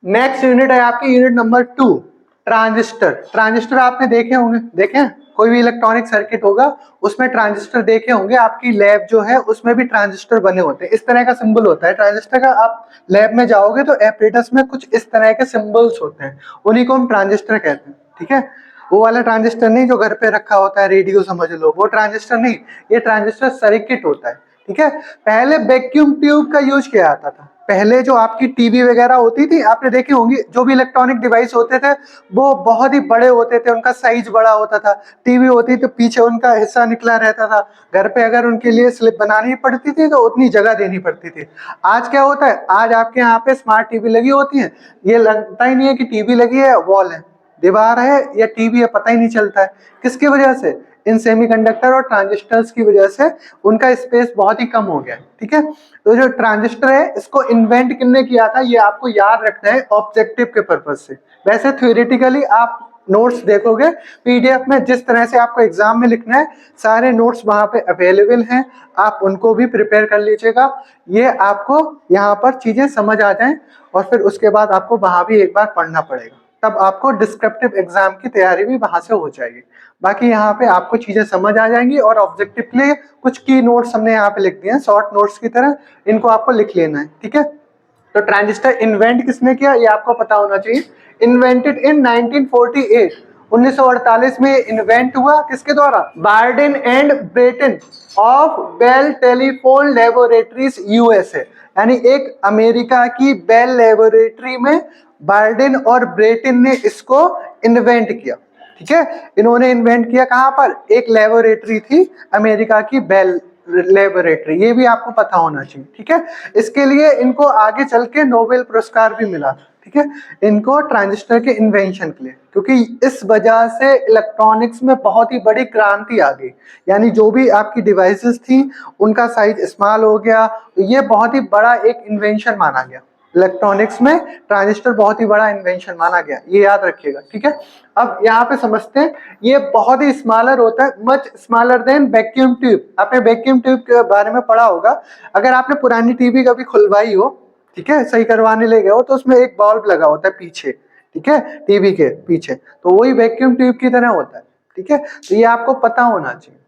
Next unit है आपकी unit number 2, transistor. Transistor आपने देखे होंगे, देखे हैं? कोई भी इलेक्ट्रॉनिक सर्किट होगा उसमें ट्रांजिस्टर देखे होंगे। आपकी लैब जो है उसमें भी ट्रांजिस्टर बने होते हैं, इस तरह का सिंबल होता है ट्रांजिस्टर का। आप लैब में जाओगे तो एपरेटस में कुछ इस तरह के सिंबल्स होते हैं, उन्हीं को हम ट्रांजिस्टर कहते हैं। ठीक है, वो वाला ट्रांजिस्टर नहीं जो घर पे रखा होता है, रेडियो समझ लो, वो ट्रांजिस्टर नहीं, ये ट्रांजिस्टर सर्किट होता है। ठीक है, पहले वैक्यूम ट्यूब का यूज किया जाता था। पहले जो आपकी टीवी वगैरह होती थी, आपने देखी होंगी, जो भी इलेक्ट्रॉनिक डिवाइस होते थे वो बहुत ही बड़े होते थे, उनका साइज बड़ा होता था। टीवी होती तो पीछे उनका हिस्सा निकला रहता था। घर पे अगर उनके लिए स्लिप बनानी पड़ती थी तो उतनी जगह देनी पड़ती थी। आज क्या होता है, आज आपके यहाँ पे स्मार्ट टीवी लगी होती है, ये लगता ही नहीं है कि टीवी लगी है, वॉल है, दीवार है या टीवी है, पता ही नहीं चलता है। किसकी वजह से? इन सेमीकंडक्टर और ट्रांजिस्टर्स की वजह से उनका स्पेस बहुत ही कम हो गया। ठीक है, तो जो ट्रांजिस्टर है इसको इन्वेंट किसने किया था, ये आपको याद रखना है ऑब्जेक्टिव के पर्पज से। वैसे थ्योरेटिकली आप नोट्स देखोगे पीडीएफ में, जिस तरह से आपको एग्जाम में लिखना है सारे नोट्स वहां पे अवेलेबल हैं, आप उनको भी प्रिपेयर कर लीजिएगा। ये आपको यहाँ पर चीजें समझ आ जाएं और फिर उसके बाद आपको वहां भी एक बार पढ़ना पड़ेगा, तब आपको डिस्क्रिप्टिव एग्जाम की तैयारी भी वहां से हो जाएगी। बाकी यहाँ पे आपको चीजें समझ आ जाएंगी। और ऑब्जेक्टिव के लिए कुछ की नोट्स हमने यहाँ पे लिख दिए हैं, शॉर्ट नोट्स की तरह, इनको आपको लिख लेना है। ठीक है, तो ट्रांजिस्टर इन्वेंट किसने किया ये आपको पता होना चाहिए। इन्वेंटेड इन 1948, 1948 में इन्वेंट हुआ, किसके द्वारा? Bardeen and Brattain of Bell telephone laboratories USA, यानी एक अमेरिका की बेल लेबोरेटरी में बार्डेन और ब्रेटन ने इसको इन्वेंट किया। ठीक है, इन्होंने इन्वेंट किया कहां पर? एक लेबोरेटरी थी अमेरिका की, बेल लेबोरेटरी, ये भी आपको पता होना चाहिए। ठीक है, इसके लिए इनको आगे चल के नोबेल पुरस्कार भी मिला। ठीक है, इनको ट्रांजिस्टर के इन्वेंशन के लिए, क्योंकि इस वजह से इलेक्ट्रॉनिक्स में बहुत ही बड़ी क्रांति आ गई। यानी जो भी आपकी डिवाइसेस थी उनका साइज स्मॉल हो गया, तो ये बहुत ही बड़ा एक इन्वेंशन माना गया। इलेक्ट्रॉनिक्स में ट्रांजिस्टर बहुत ही बड़ा इन्वेंशन माना गया, ये याद रखिएगा। ठीक है, अब यहाँ पे समझते हैं, ये बहुत ही स्मॉलर होता है, much smaller than vacuum tube. आपने वैक्यूम ट्यूब के बारे में पढ़ा होगा, अगर आपने पुरानी टीवी कभी खुलवाई हो, ठीक है, सही करवाने ले गए हो, तो उसमें एक बल्ब लगा होता है पीछे, ठीक है, टीवी के पीछे, तो वही वैक्यूम ट्यूब की तरह होता है। ठीक है, तो ये आपको पता होना चाहिए।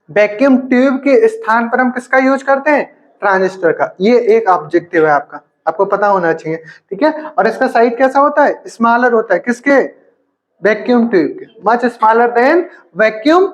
वैक्यूम ट्यूब के स्थान पर हम किसका यूज करते हैं? ट्रांजिस्टर का। ये एक ऑब्जेक्टिव है आपका, आपको पता होना चाहिए। ठीक है, और इसका साइज कैसा होता है? स्मॉलर होता है, किसके? वैक्यूम ट्यूब के, much smaller than vacuum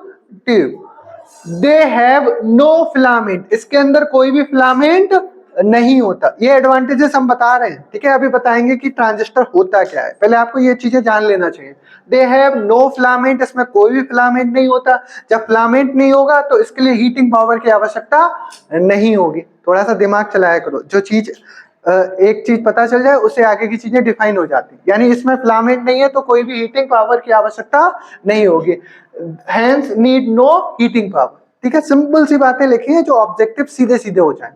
tube. They have no filament, इसके अंदर कोई भी फिलामेंट नहीं होता। ये एडवांटेजेस हम बता रहे हैं। ठीक है, अभी बताएंगे कि ट्रांजिस्टर होता क्या है, पहले आपको ये चीजें जान लेना चाहिए। दे हैव नो फिलामेंट, इसमें कोई भी फिलामेंट नहीं होता। जब फिलामेंट नहीं होगा तो इसके लिए हीटिंग पावर की आवश्यकता नहीं होगी। थोड़ा सा दिमाग चलाया करो, जो चीज एक चीज पता चल जाए उससे आगे की चीजें डिफाइन हो जाती। यानी इसमें फिलामेंट नहीं है तो कोई भी हीटिंग पावर की आवश्यकता नहीं होगी, hence need no heating power. ठीक है, सिंपल सी बातें लिखी है जो ऑब्जेक्टिव सीधे सीधे हो जाए।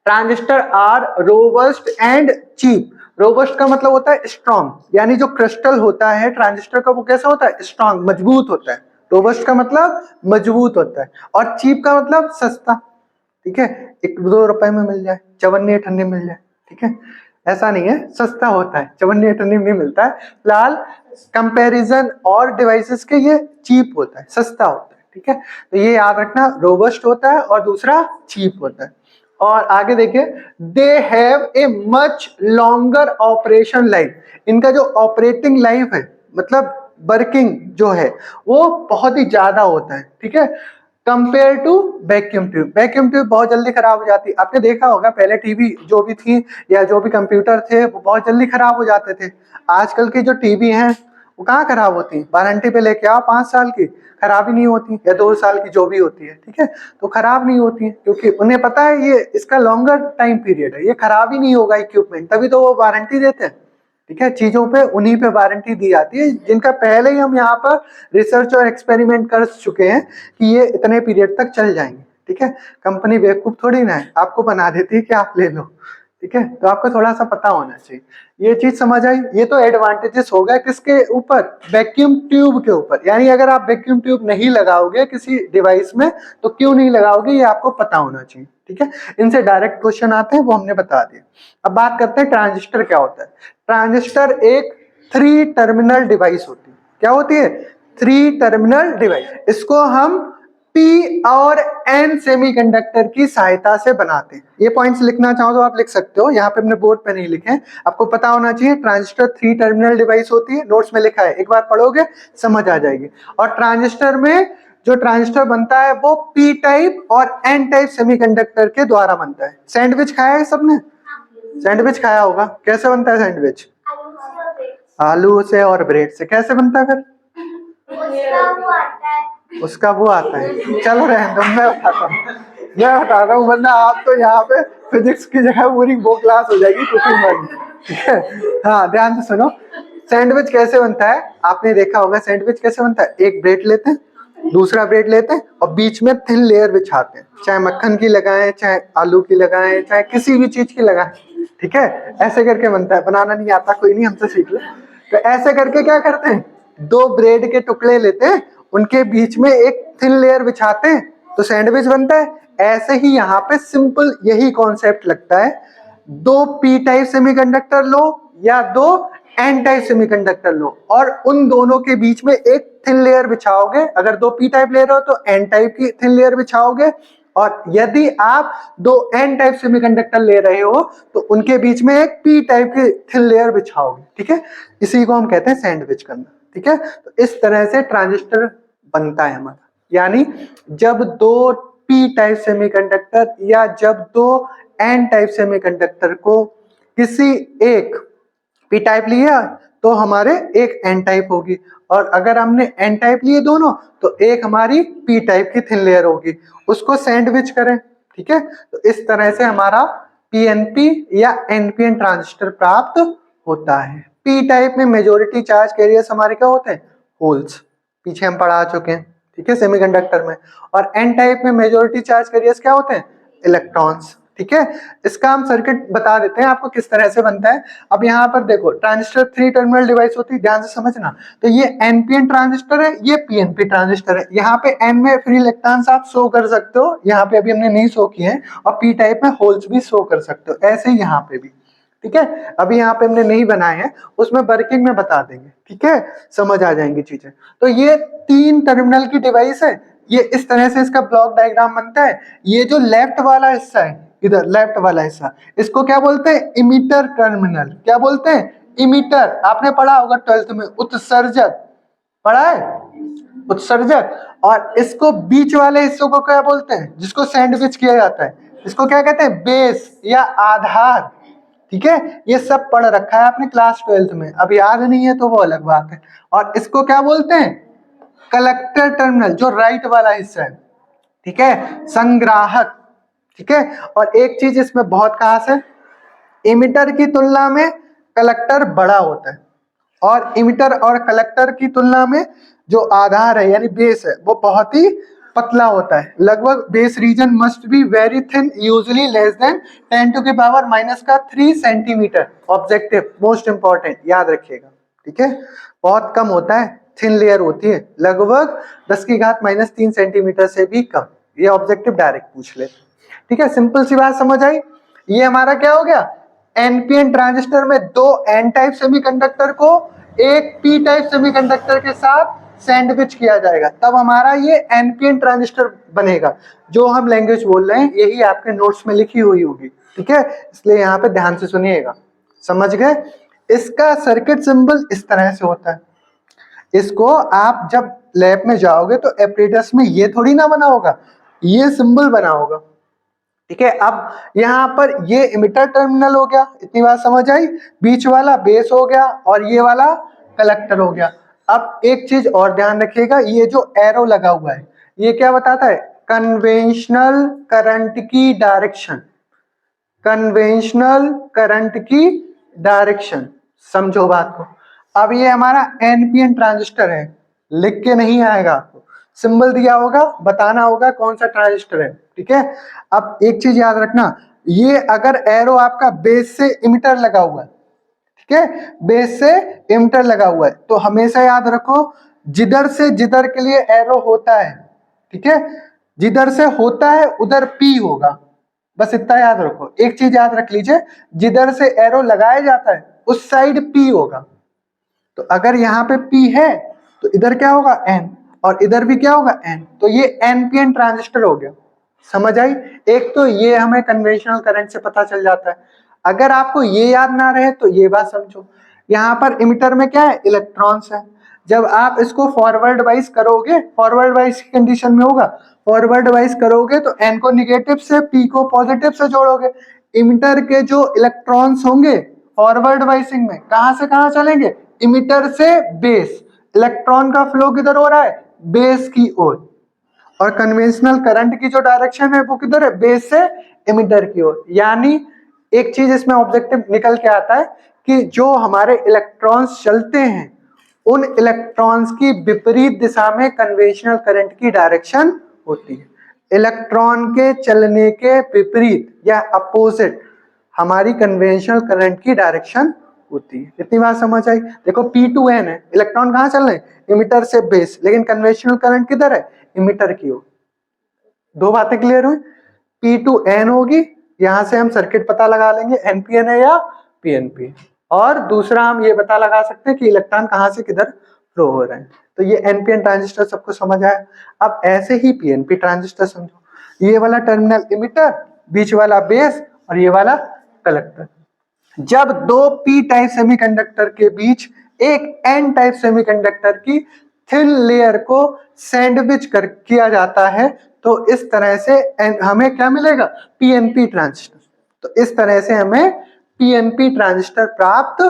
Transistor are robust and cheap. Robust का मतलब होता है स्ट्रॉन्ग, यानी जो क्रिस्टल होता है ट्रांजिस्टर का वो कैसा होता है? स्ट्रॉन्ग, मजबूत होता है। रोबस्ट का मतलब मजबूत होता है, और चीप का मतलब सस्ता। ठीक है, 1-2 रुपए में मिल जाए, चवन्नी अठन्नी मिल जाए। ठीक है, ऐसा नहीं है, सस्ता होता है, चवन्नी अठन्नी में मिलता है। फिलहाल कंपैरिजन और डिवाइसेस के ये चीप होता है, सस्ता होता है। ठीक है, तो ये याद रखना, रोबस्ट होता है और दूसरा चीप होता है। और आगे देखिए, they have a much longer operation life. इनका जो ऑपरेटिंग लाइफ है, मतलब वर्किंग जो है, वो बहुत ही ज्यादा होता है। ठीक है, compare to vacuum tube. Vacuum tube बहुत जल्दी खराब हो जाती है, आपने देखा होगा पहले टीवी जो भी थी या जो भी कंप्यूटर थे वो बहुत जल्दी खराब हो जाते थे। आजकल की जो टीवी हैं वो कहाँ खराब होती, वारंटी पे लेके आओ 5 साल की, खराब ही नहीं होती, या 2 साल की जो भी होती है। ठीक है, तो खराब नहीं होती है क्योंकि उन्हें पता है ये इसका लॉन्गर टाइम पीरियड है, ये खराब ही नहीं होगा इक्विपमेंट, तभी तो वो वारंटी देते हैं। ठीक है, चीजों पे उन्हीं पे वारंटी दी जाती है जिनका पहले ही हम यहाँ पर रिसर्च और एक्सपेरिमेंट कर चुके हैं कि ये इतने पीरियड तक चल जाएंगे। ठीक है, कंपनी बेवकूफ थोड़ी ना है, आपको बना देती है कि आप ले लो। ठीक है, तो आपको थोड़ा सा पता होना चाहिए। ये चीज समझ आई। ये तो एडवांटेजेस हो गए किसके ऊपर? वैक्यूम ट्यूब के ऊपर। यानी अगर आप वैक्यूम ट्यूब नहीं लगाओगे किसी डिवाइस में तो क्यों नहीं लगाओगे, ये आपको पता होना चाहिए। ठीक है, इनसे डायरेक्ट क्वेश्चन आते हैं, वो हमने बता दिया। अब बात करते हैं ट्रांजिस्टर क्या होता है। ट्रांजिस्टर एक 3 टर्मिनल डिवाइस होती है। क्या होती है? 3 टर्मिनल डिवाइस। इसको हम पी और एन सेमीकंडक्टर की सहायता से बनाते हैं। ये पॉइंट्स लिखना चाहो तो आप लिख सकते हो, यहाँ पे अपने बोर्ड पे नहीं लिखे हैं। आपको पता होना चाहिए ट्रांजिस्टर 3 टर्मिनल डिवाइस होती है, नोट्स में लिखा है, एक बार पढ़ोगे समझ आ जाएगी। और ट्रांजिस्टर में जो ट्रांजिस्टर बनता है वो पी टाइप और एन टाइप सेमीकंडक्टर के द्वारा बनता है। सैंडविच खाया है सबने? सैंडविच खाया होगा। कैसे बनता है सैंडविच? आलू से और ब्रेड से। कैसे बनता है फिर? उसका वो आता है। चलो रहने दो, मैं बता रहा हूँ, वरना आप तो यहाँ पे फिजिक्स की जगह पूरी वो क्लास हो जाएगी कुकिंग वाली। ठीक है, हाँ ध्यान से सुनो। सैंडविच कैसे बनता है आपने देखा होगा। सैंडविच कैसे बनता है? एक ब्रेड लेते हैं, दूसरा ब्रेड लेते हैं और बीच में थिन लेयर बिछाते हैं, चाहे मक्खन की लगाएं, चाहे आलू की लगाएं, चाहे किसी भी चीज की लगाएं। ठीक है, ऐसे करके बनता है। बनाना नहीं आता कोई नहीं, हमसे सीख लो। तो ऐसे करके क्या करते हैं, 2 ब्रेड के टुकड़े लेते हैं, उनके बीच में एक थिन लेयर बिछाते हैं, तो सैंडविच बनता है। ऐसे ही यहाँ पे सिंपल यही कॉन्सेप्ट लगता है। 2 पी टाइप सेमीकंडक्टर लो या 2 एन टाइप सेमीकंडक्टर लो और उन दोनों के बीच में एक थिन लेयर बिछाओगे। अगर 2 पी टाइप ले रहे हो तो एन टाइप की थिन लेयर बिछाओगे, और यदि आप 2 एन टाइप सेमीकंडक्टर ले रहे हो तो उनके बीच में एक पी टाइप की थिन लेयर बिछाओगे। ठीक है, इसी को हम कहते हैं सैंडविच करना। ठीक है, तो इस तरह से ट्रांजिस्टर बनता है हमारा। यानी जब 2 पी टाइप सेमीकंडक्टर या जब 2 एन टाइप सेमीकंडक्टर को किसी एक पी टाइप लिया तो हमारे एक एन टाइप होगी, और अगर हमने एन टाइप लिए दोनों तो एक हमारी पी टाइप की थिन लेयर होगी, उसको सैंडविच करें। ठीक है, तो इस तरह से हमारा पीएनपी या एनपीएन ट्रांजिस्टर प्राप्त होता है। पी टाइप में मेजॉरिटी चार्ज कैरियर्स हमारे क्या होते हैं? होल्स, पीछे हम पढ़ा चुके हैं। ठीक है, सेमीकंडक्टर में। और एन टाइप में मेजॉरिटी चार्ज कैरियर्स क्या होते हैं? इलेक्ट्रॉन्स। ठीक है, इसका हम सर्किट बता देते हैं आपको किस तरह से बनता है। अब यहाँ पर देखो, ट्रांजिस्टर 3 टर्मिनल डिवाइस होती है, ध्यान से समझना। तो ये एनपीएन ट्रांजिस्टर है, ये पीएनपी ट्रांजिस्टर है। यहाँ पे एन में फ्री इलेक्ट्रॉन्स आप शो कर सकते हो, यहाँ पे अभी हमने नहीं शो किए हैं, और पी टाइप में होल्स भी शो कर सकते हो, ऐसे ही यहाँ पे भी। ठीक है, अभी यहाँ पे हमने नहीं बनाए हैं, उसमें वर्किंग में बता देंगे। ठीक है, समझ आ जाएंगी चीजें। तो ये 3 टर्मिनल की डिवाइस है, ये इस तरह से इसका ब्लॉक डायग्राम बनता है। ये जो लेफ्ट वाला हिस्सा है, इधर लेफ्ट वाला हिस्सा, इसको क्या बोलते हैं? Emitter terminal. क्या बोलते हैं? इमीटर। आपने पढ़ा होगा 12th में, उत्सर्जक पढ़ा है, उत्सर्जक। और इसको बीच वाले हिस्सों को क्या बोलते हैं? जिसको सैंडविच किया जाता है, इसको क्या कहते हैं? बेस या आधार। ठीक है, ये सब पढ़ रखा है आपने क्लास 12th में, अब याद नहीं है तो वो अलग बात है। और इसको क्या बोलते हैं? कलेक्टर टर्मिनल, जो राइट वाला हिस्सा है। ठीक है, संग्राहक। ठीक है, और एक चीज इसमें बहुत खास है, इमिटर की तुलना में कलेक्टर बड़ा होता है, और इमिटर और कलेक्टर की तुलना में जो आधार है यानी बेस है वो बहुत ही पतला होता है। लगभग base reason must be very thin, usually less than 10⁻³ centimetre. Objective most important, याद रखिएगा। ठीक है, बहुत कम होता है, थिन लेयर होती है, लगभग 10⁻³ सेंटीमीटर से भी कम। ये ऑब्जेक्टिव डायरेक्ट पूछ ले। ठीक है, सिंपल सी बात समझ आई। ये हमारा क्या हो गया? एनपीएन ट्रांजिस्टर में 2 एन टाइप सेमीकंडक्टर को एक पी टाइप सेमीकंडक्टर के साथ सैंडविच किया जाएगा, तब हमारा ये एनपीएन ट्रांजिस्टर बनेगा। जो हम लैंग्वेज बोल रहे हैं यही आपके नोट्स में लिखी हुई होगी। ठीक है, इसलिए यहाँ पे ध्यान से सुनिएगा। समझ गए? इसका सर्किट सिंबल इस तरह से होता है। इसको आप जब लैब में जाओगे तो एपरेटस में ये थोड़ी ना बना होगा, ये सिंबल बना होगा। ठीक है, अब यहाँ पर ये इमिटर टर्मिनल हो गया, इतनी बात समझ आई। बीच वाला बेस हो गया और ये वाला कलेक्टर हो गया। अब एक चीज और ध्यान रखिएगा, ये जो एरो लगा हुआ है ये क्या बताता है? कन्वेंशनल करंट की डायरेक्शन। कन्वेंशनल करंट की डायरेक्शन, समझो बात को। अब ये हमारा एनपीएन ट्रांजिस्टर है, लिख के नहीं आएगा, आपको सिंबल दिया होगा, बताना होगा कौन सा ट्रांजिस्टर है। ठीक है, अब एक चीज याद रखना, ये अगर एरो आपका बेस से इमिटर लगा हुआ है, ठीक है, बेस से इमिटर लगा हुआ है, तो हमेशा याद रखो जिधर से जिधर के लिए एरो होता है, ठीक है, जिधर से होता है उधर पी होगा, बस इतना याद रखो। एक चीज याद रख लीजिए, जिधर से एरो लगाया जाता है उस साइड P होगा। तो अगर यहाँ पे P है तो इधर क्या होगा N, और इधर भी क्या होगा N, तो ये NPN ट्रांजिस्टर हो गया। समझ आई? एक तो ये हमें कन्वेंशनल करंट से पता चल जाता है। अगर आपको ये याद ना रहे तो ये बात समझो, यहाँ पर इमिटर में क्या है, इलेक्ट्रॉन्स है। जब आप इसको फॉरवर्ड वाइज करोगे, फॉरवर्ड वाइज की कंडीशन में होगा, फॉरवर्ड वाइज करोगे तो N को निगेटिव से P को पॉजिटिव से जोड़ोगे। इमिटर के जो इलेक्ट्रॉन्स होंगे फॉरवर्ड वाइसिंग में कहां से कहां चलेंगे, इमिटर से बेस। इलेक्ट्रॉन का फ्लो किधर हो रहा है, बेस की ओर। और कन्वेंशनल करंट की जो डायरेक्शन है वो किधर है, बेस से इमिटर की ओर। यानी एक चीज इसमें ऑब्जेक्टिव निकल के आता है कि जो हमारे इलेक्ट्रॉन्स चलते हैं उन इलेक्ट्रॉन्स की विपरीत दिशा में कन्वेंशनल करंट की डायरेक्शन होती है। इलेक्ट्रॉन के चलने के विपरीत या अपोजिट हमारी कन्वेंशनल करंट की डायरेक्शन होती है। इतनी बात समझ आई? देखो P2N है, इलेक्ट्रॉन कहाँ चल रहे हैं, इमिटर से बेस, लेकिन कन्वेंशनल करंट किधर है, इमिटर की ओर। दो बातें क्लियर हुई? P2N होगी, यहां से हम सर्किट पता लगा लेंगे NPN है या PNP, और दूसरा हम ये पता लगा सकते हैं कि इलेक्ट्रॉन कहां से किधर फ्लो हो रहे हैं। तो ये NPN ट्रांजिस्टर सबको समझ आया। अब ऐसे ही PNP ट्रांजिस्टर समझो, ये वाला टर्मिनल इमिटर, बीच वाला बेस और ये वाला कलेक्टर। जब दो P टाइप सेमीकंडक्टर के बीच एक N टाइप सेमीकंडक्टर की थिन लेयर को सैंडविच कर किया जाता है तो इस तरह से हमें क्या मिलेगा, PNP ट्रांजिस्टर। तो इस तरह से हमें PNP ट्रांजिस्टर प्राप्त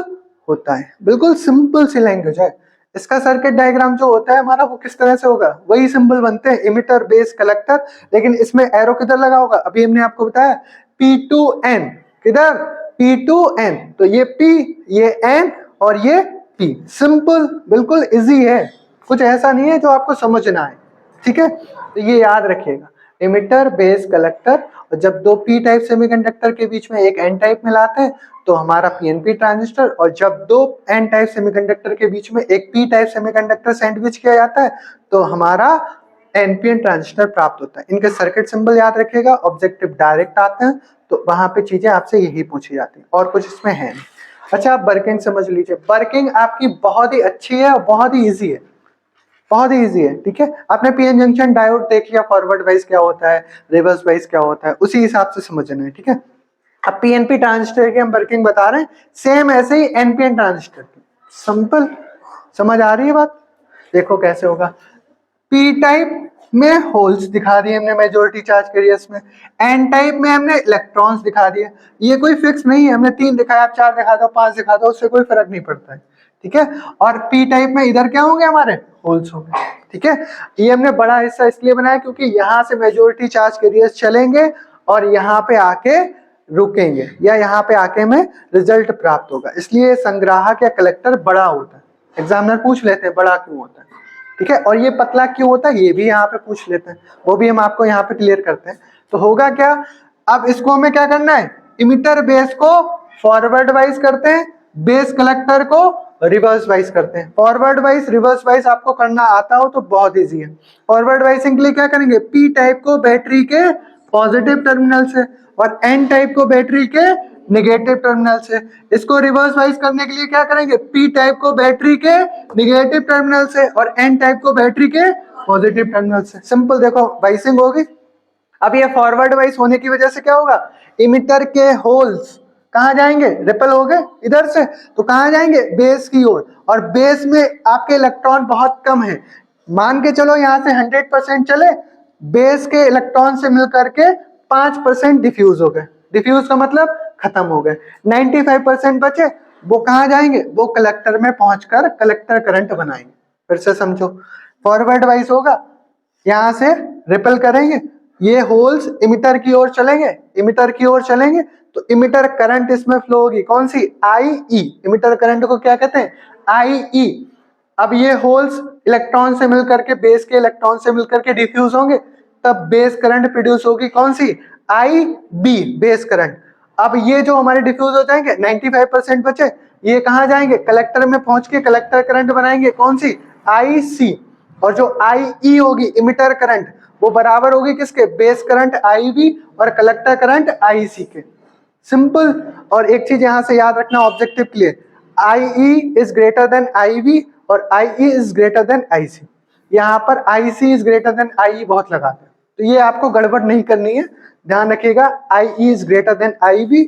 होता है। बिल्कुल सिंपल सी लैंग्वेज है। इसका सर्किट डायग्राम जो होता है हमारा वो किस तरह से होगा, वही सिंबल बनते हैं, इमिटर बेस कलेक्टर, लेकिन इसमें एरो किधर लगा होगा, अभी हमने आपको बताया P2N, किधर, P2N। तो ये P, ये N और ये P। सिंपल, बिल्कुल इजी है, कुछ ऐसा नहीं है जो आपको समझना है। ठीक है, तो ये याद रखिएगा, इमिटर बेस कलेक्टर। और जब दो P टाइप सेमीकंडक्टर के बीच में एक N टाइप मिलाते हैं तो हमारा PNP ट्रांजिस्टर, और जब दो N टाइप सेमीकंडक्टर के बीच में एक P टाइप सेमीकंडक्टर सैंडविच किया जाता है तो हमारा NPN ट्रांजिस्टर प्राप्त होता है। इनके सर्किट सिंबल याद रखिएगा, ऑब्जेक्टिव डायरेक्ट आते हैं तो वहां पे चीजें आपसे यही पूछी जाती हैं, और कुछ इसमें है नहीं। अच्छा, आप वर्किंग समझ लीजिए। वर्किंग आपकी बहुत ही अच्छी है और बहुत ही ईजी है, बहुत ही ईजी है। ठीक है, आपने पीएन जंक्शन डायोड देख लिया, फॉरवर्ड वाइज क्या होता है, रिवर्स वाइज क्या होता है, उसी हिसाब से समझना है। ठीक है, अब पीएनपी ट्रांजिस्टर की हम वर्किंग बता रहे हैं, सेम ऐसे ही एनपीएन ट्रांजिस्टर की। सिंपल, समझ आ रही है बात? देखो कैसे होगा। पी टाइप में होल्स दिखा दिए हमने मेजॉरिटी चार्ज कैरियर्स में, एन टाइप में हमने इलेक्ट्रॉन्स दिखा दिए। ये कोई फिक्स नहीं है, हमने 3 दिखाया, आप 4 दिखा दो, 5 दिखा दो, उससे कोई फर्क नहीं पड़ता है। ठीक है, और पी टाइप में इधर क्या होंगे, हमारे होल्स होंगे। ठीक है, ये हमने बड़ा हिस्सा इसलिए बनाया क्योंकि यहाँ से मेजॉरिटी चार्ज कैरियर्स चलेंगे और यहाँ पे आके रुकेंगे, या यहाँ पे आके में रिजल्ट प्राप्त होगा, इसलिए संग्राहक या कलेक्टर बड़ा होता है। एग्जामिनर पूछ लेते हैं बड़ा क्यों होता है। ठीक है, और ये पतला क्यों होता है ये भी यहाँ पे पूछ लेते हैं, वो भी हम आपको यहाँ पे क्लियर करते हैं। तो होगा क्या, अब इसको हमें क्या करना है, इमिटर बेस को फॉरवर्ड वाइज करते हैं, बेस कलेक्टर को रिवर्स वाइज करते हैं। फॉरवर्ड वाइज रिवर्स वाइज आपको करना आता हो तो बहुत इजी है। फॉरवर्ड वाइजिंग के लिए क्या करेंगे, पी टाइप को बैटरी के पॉजिटिव टर्मिनल से और एन टाइप को बैटरी के नेगेटिव टर्मिनल से। इसको रिवर्स वाइज करने के लिए क्या करेंगे, पी टाइप को बैटरी के नेगेटिव टर्मिनल से और एन टाइप को बैटरी के पॉजिटिव टर्मिनल से। सिंपल, देखो वाइसिंग होगी। अब ये फॉरवर्ड वाइज होने की वजह से क्या होगा, इमिटर के होल्स कहाँ जाएंगे, रिपल हो गए इधर से, तो कहाँ जाएंगे, बेस की ओर। और बेस में आपके इलेक्ट्रॉन बहुत कम है, मान के चलो यहाँ से 100% चले, बेस के इलेक्ट्रॉन से मिलकर के 5% डिफ्यूज हो गए। डिफ्यूज का मतलब खत्म हो गए। 95% बचे, वो कहाँ जाएंगे, वो कलेक्टर में पहुंचकर कलेक्टर करंट बनाएंगे। फिर से समझो, फॉरवर्ड वाइज होगा, यहाँ से रिपल करेंगे, ये होल्स इमिटर की ओर चलेंगे, इमिटर की ओर चलेंगे तो इमिटर करंट इसमें फ्लो होगी, कौन सी, IE। इमिटर करंट को क्या कहते हैं, IE। अब ये होल्स इलेक्ट्रॉन से मिलकर के, बेस के इलेक्ट्रॉन से मिलकर के डिफ्यूज होंगे, तब बेस करंट प्रोड्यूस होगी, कौन सी, IB, बेस करंट। अब ये जो हमारे डिफ्यूज हो जाएंगे, 95% बचे, ये कहाँ जाएंगे, कलेक्टर में पहुंच के कलेक्टर करंट बनाएंगे, कौन सी, IC। और जो IE होगी इमिटर करंट, वो बराबर होगी किसके, बेस करंट IV और कलेक्टर करंट IC के। सिंपल। और एक चीज यहां से याद रखना ऑब्जेक्टिव के लिए, IE is greater than IV और IE is greater than IC। यहाँ पर IC is greater than IE बहुत लगाते हैं, तो ये आपको गड़बड़ नहीं करनी है, ध्यान रखिएगा। IE is greater than IV,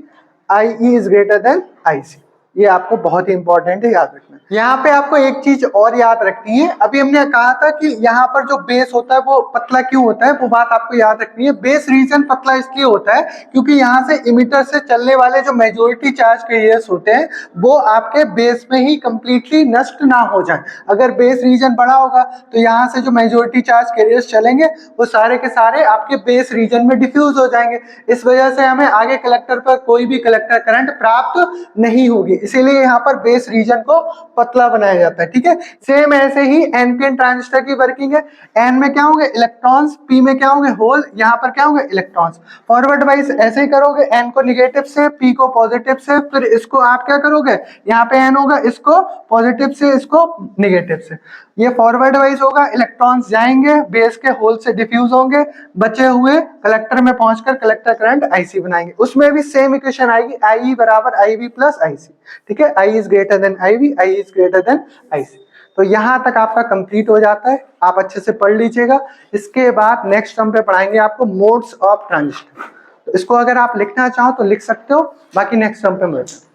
IE is greater than IC, ये आपको बहुत ही इंपॉर्टेंट है, याद रखना। यहाँ पे आपको एक चीज और याद रखनी है, अभी हमने कहा था कि यहाँ पर जो बेस होता है वो पतला क्यों होता है, वो बात आपको याद रखनी है। बेस रीजन पतला इसलिए होता है क्योंकि यहाँ से इमिटर से चलने वाले जो मेजोरिटी चार्ज कैरियर्स होते हैं वो आपके बेस में ही कंप्लीटली नष्ट ना हो जाए। अगर बेस रीजन बड़ा होगा तो यहाँ से जो मेजोरिटी चार्ज कैरियर्स चलेंगे वो सारे के सारे आपके बेस रीजन में डिफ्यूज हो जाएंगे। इस वजह से हमें आगे कलेक्टर पर कोई भी कलेक्टर करंट प्राप्त नहीं होगी, इसीलिए यहाँ पर बेस रीजन को पतला बनाया जाता है। ठीक है, सेम ऐसे ही एनपीएन ट्रांजिस्टर की वर्किंग है। एन में क्या होंगे, इलेक्ट्रॉन्स, पी में क्या होंगे, होल, यहाँ पर क्या होंगे, इलेक्ट्रॉन्स। फॉरवर्ड वाइज ऐसे ही करोगे, एन को निगेटिव से, पी को पॉजिटिव से, फिर इसको आप क्या करोगे, यहाँ पे एन होगा, इसको पॉजिटिव से, इसको निगेटिव से, ये फॉरवर्ड वाइज होगा। इलेक्ट्रॉन्स जाएंगे बेस के होल से डिफ्यूज होंगे, बचे हुए कलेक्टर में पहुंचकर कलेक्टर करंट IC बनाएंगे। उसमें भी सेम इक्वेशन आएगी, IE बराबर IB प्लस IC। ठीक है, I is greater than IB, I is greater than IC। तो यहां तक आपका कंप्लीट हो जाता है, आप अच्छे से पढ़ लीजिएगा। इसके बाद नेक्स्ट टर्म पे पढ़ाएंगे आपको मोड्स ऑफ ट्रांजिस्टर। तो इसको अगर आप लिखना चाहो तो लिख सकते हो, बाकी नेक्स्ट टर्म पे मिलते हैं।